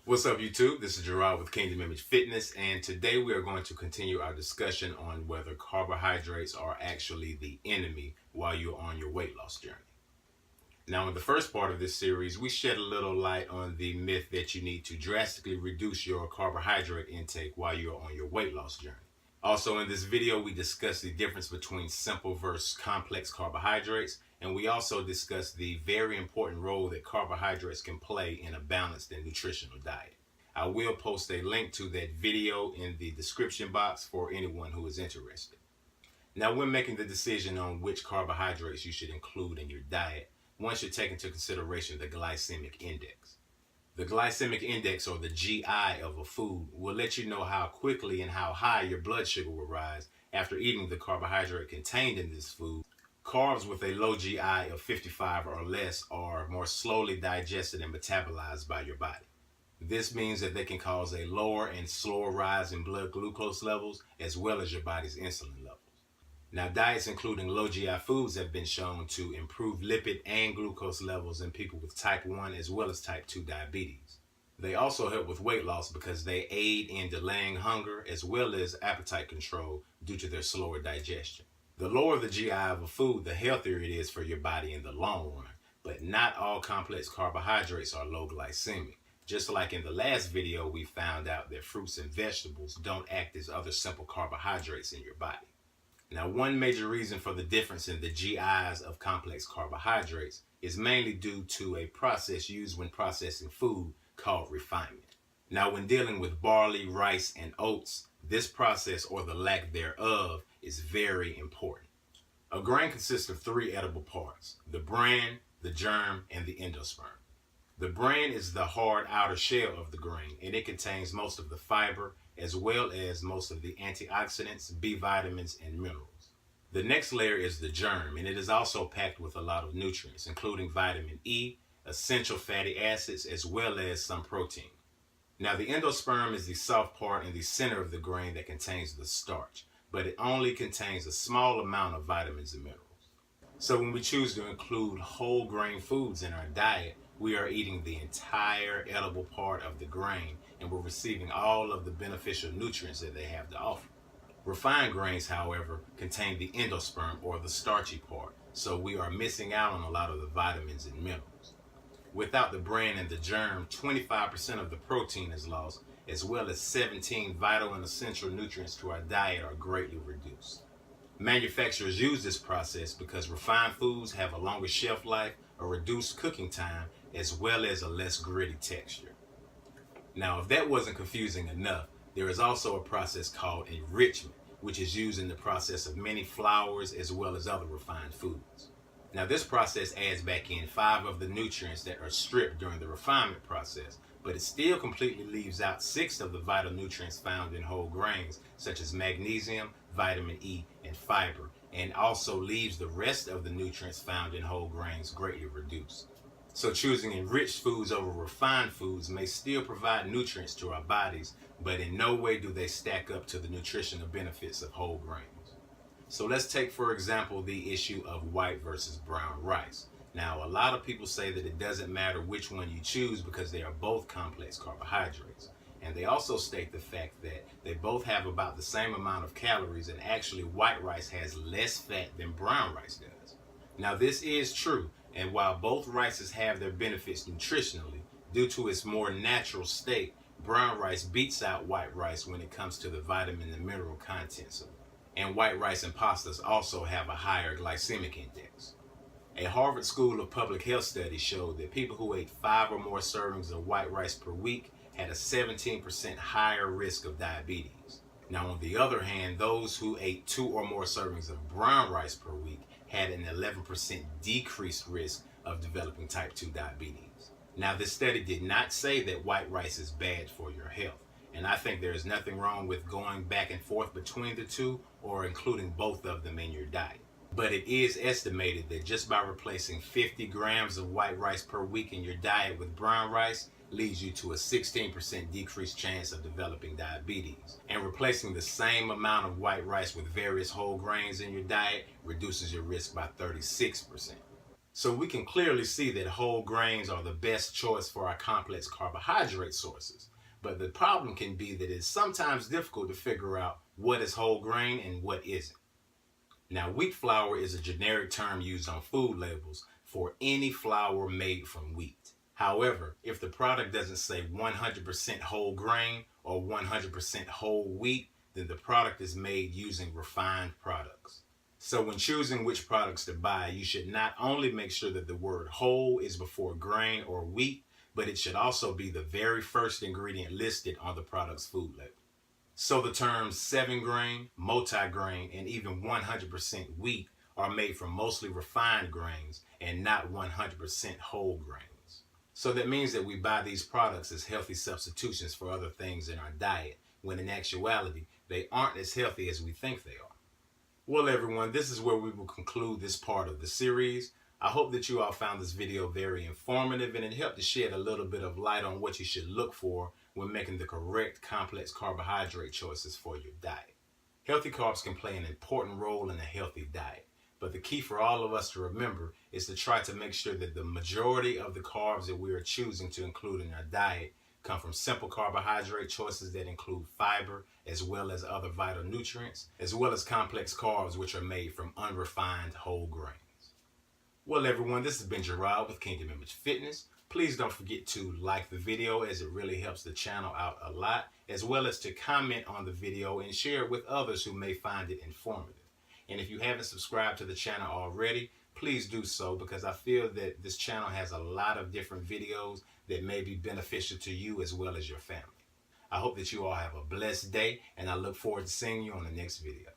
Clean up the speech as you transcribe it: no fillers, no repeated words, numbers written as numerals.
What's up, YouTube? This is Gerard with Kingdom Image Fitness, and today we are going to continue our discussion on whether carbohydrates are actually the enemy while you're on your weight loss journey. Now, in the first part of this series, we shed a little light on the myth that you need to drastically reduce your carbohydrate intake while you're on your weight loss journey. Also, in this video, we discuss the difference between simple versus complex carbohydrates, and we also discuss the very important role that carbohydrates can play in a balanced and nutritional diet. I will post a link to that video in the description box for anyone who is interested. Now, when making the decision on which carbohydrates you should include in your diet, one should take into consideration the glycemic index. The glycemic index, or the GI of a food, will let you know how quickly and how high your blood sugar will rise after eating the carbohydrate contained in this food. Carbs with a low GI of 55 or less are more slowly digested and metabolized by your body. This means that they can cause a lower and slower rise in blood glucose levels as well as your body's insulin levels. Now, diets including low GI foods have been shown to improve lipid and glucose levels in people with type 1 as well as type 2 diabetes. They also help with weight loss because they aid in delaying hunger as well as appetite control due to their slower digestion. The lower the GI of a food, the healthier it is for your body in the long run, but not all complex carbohydrates are low glycemic. Just like in the last video, we found out that fruits and vegetables don't act as other simple carbohydrates in your body. Now, one major reason for the difference in the GIs of complex carbohydrates is mainly due to a process used when processing food called refinement. Now, when dealing with barley, rice, and oats, this process, or the lack thereof, is very important. A grain consists of three edible parts: the bran, the germ, and the endosperm. The bran is the hard outer shell of the grain, and it contains most of the fiber as well as most of the antioxidants, B vitamins, and minerals. The next layer is the germ, and it is also packed with a lot of nutrients, including vitamin E, essential fatty acids, as well as some protein. Now, the endosperm is the soft part in the center of the grain that contains the starch, but it only contains a small amount of vitamins and minerals. So when we choose to include whole grain foods in our diet, we are eating the entire edible part of the grain, and we're receiving all of the beneficial nutrients that they have to offer. Refined grains, however, contain the endosperm, or the starchy part, so we are missing out on a lot of the vitamins and minerals. Without the bran and the germ, 25% of the protein is lost, as well as 17 vital and essential nutrients to our diet are greatly reduced. Manufacturers use this process because refined foods have a longer shelf life, a reduced cooking time, as well as a less gritty texture. Now, if that wasn't confusing enough, there is also a process called enrichment, which is used in the process of many flours as well as other refined foods. Now, this process adds back in 5 of the nutrients that are stripped during the refinement process, but it still completely leaves out 6 of the vital nutrients found in whole grains, such as magnesium, vitamin E, and fiber, and also leaves the rest of the nutrients found in whole grains greatly reduced. So choosing enriched foods over refined foods may still provide nutrients to our bodies, but in no way do they stack up to the nutritional benefits of whole grains. So let's take, for example, the issue of white versus brown rice. Now, a lot of people say that it doesn't matter which one you choose because they are both complex carbohydrates. And they also state the fact that they both have about the same amount of calories, and actually white rice has less fat than brown rice does. Now, this is true, and while both rices have their benefits nutritionally, due to its more natural state, brown rice beats out white rice when it comes to the vitamin and mineral contents of it. And white rice and pastas also have a higher glycemic index. A Harvard School of Public Health study showed that people who ate 5 or more servings of white rice per week had a 17% higher risk of diabetes. Now, on the other hand, those who ate 2 or more servings of brown rice per week had an 11% decreased risk of developing type 2 diabetes. Now, this study did not say that white rice is bad for your health, and I think there is nothing wrong with going back and forth between the two or including both of them in your diet. But it is estimated that just by replacing 50 grams of white rice per week in your diet with brown rice leads you to a 16% decreased chance of developing diabetes. And replacing the same amount of white rice with various whole grains in your diet reduces your risk by 36%. So we can clearly see that whole grains are the best choice for our complex carbohydrate sources. But the problem can be that it's sometimes difficult to figure out what is whole grain and what isn't. Now, wheat flour is a generic term used on food labels for any flour made from wheat. However, if the product doesn't say 100% whole grain or 100% whole wheat, then the product is made using refined products. So when choosing which products to buy, you should not only make sure that the word whole is before grain or wheat, but it should also be the very first ingredient listed on the product's food label. So the terms 7-grain, multi-grain, and even 100% wheat are made from mostly refined grains and not 100% whole grains. So that means that we buy these products as healthy substitutions for other things in our diet, when in actuality, they aren't as healthy as we think they are. Well, everyone, this is where we will conclude this part of the series. I hope that you all found this video very informative and it helped to shed a little bit of light on what you should look for when making the correct complex carbohydrate choices for your diet. Healthy carbs can play an important role in a healthy diet, but the key for all of us to remember is to try to make sure that the majority of the carbs that we are choosing to include in our diet come from simple carbohydrate choices that include fiber as well as other vital nutrients, as well as complex carbs which are made from unrefined whole grains. Well, everyone, this has been Gerard with Kingdom Image Fitness. Please don't forget to like the video as it really helps the channel out a lot, as well as to comment on the video and share it with others who may find it informative. And if you haven't subscribed to the channel already, please do so, because I feel that this channel has a lot of different videos that may be beneficial to you as well as your family. I hope that you all have a blessed day, and I look forward to seeing you on the next video.